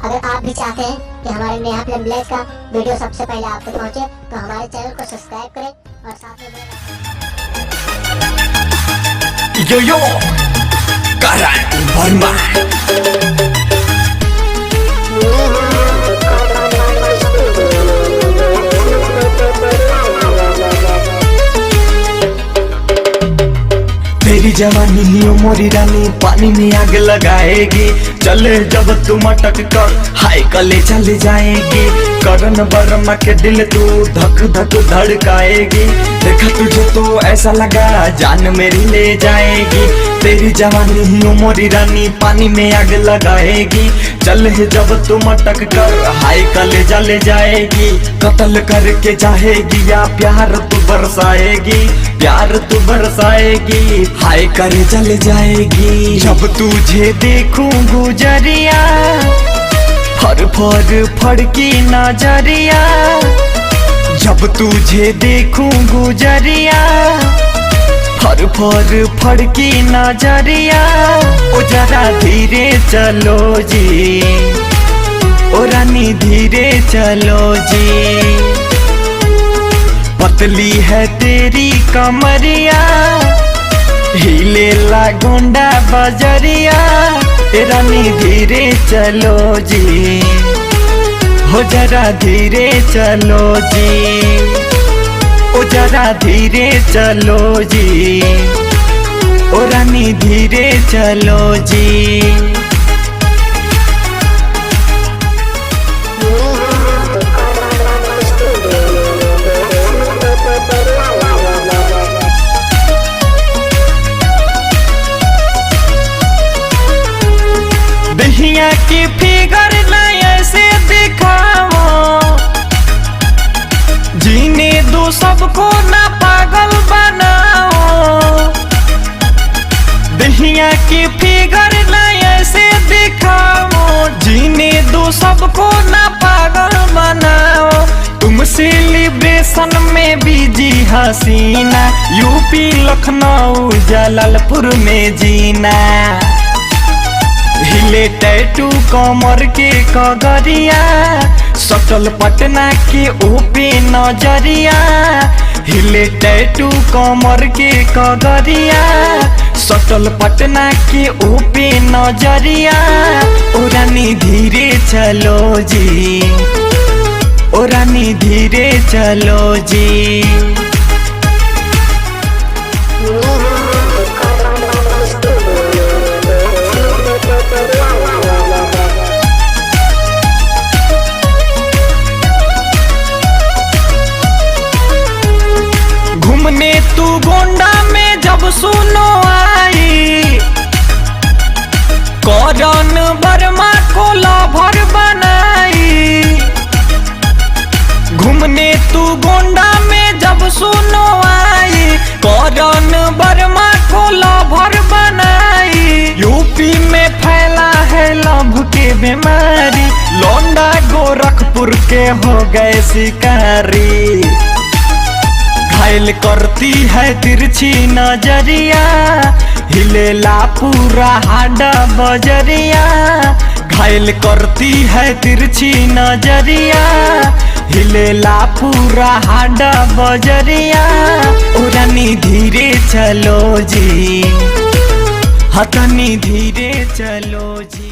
अगर आप भी चाहते हैं कि हमारे नेहा फिल्म विलेज का वीडियो सबसे पहले आप तक पहुंचे तो हमारे चैनल को सब्सक्राइब करें और साथ में यो यो करण वर्मा। तेरी जवानी नियो मोरी रानी पानी में आग लगाएगी। चले जब तुम अटक कर हाय कले चले जाएगी। करण वर्मा के दिल तू धक धक धड़काएगी। देखा तुझे तो ऐसा लगा जान मेरी ले जाएगी। तेरी जवानी नियो मोरी रानी पानी में आग लगाएगी। चले जब तुम अटक कर हाय कले चले जाएगी। कत्ल करके चाहेगी या प्यार तू बरसाएगी। प्यार तू बरसाएगी हाय करे चले जाएगी। जब तुझे देखूं गुजरिया फर फर फड़की नजरिया। जब तुझे देखूं गुजरिया फर फर फड़की नजरिया। ओ जरा धीरे चलो जी ओ रानी धीरे चलो जी। पतली है तेरी कमरिया हिले ला गोंडा बजरिया। रानी धीरे चलो जी हो जरा धीरे चलो जी ओ जरा धीरे चलो जी ओ रानी धीरे चलो जी। दहिया की फिगर नहीं ऐसे दिखाओ। जीने दो सबको ना पागल बनाओ। दहिया की फिगर नहीं ऐसे दिखाओ। जीने दो सबको ना पागल बनाओ। तुम सेलिब्रेशन में बिजी हसीना। यूपी लखनऊ जलालपुर में जीना। हिले टैटू कमर के कगरिया सटल पटना के ओपे नजरिया। हिले टैटू कमर के कगरिया सटल पटना के ओपे नजरिया। ओ रानी धीरे चलो जी ओ रानी धीरे चलो जी। घूमने तू गोंडा में जब सुनो आई। करण वर्मा को लवर बनाई। घूमने तू गोंडा में जब सुनो आई। करण वर्मा को लवर बनाई। यूपी में फैला है लव के बीमारी। लौंडा गोरखपुर के हो गए शिकारी। घायल करती है तिरछी नजरिया हिले ला पूरा हाडा बजरिया। घायल करती है तिरछी नजरिया हिले ला पूरा हाडा बजरिया। ओ रानी धीरे चलो जी हथनी धीरे चलो जी।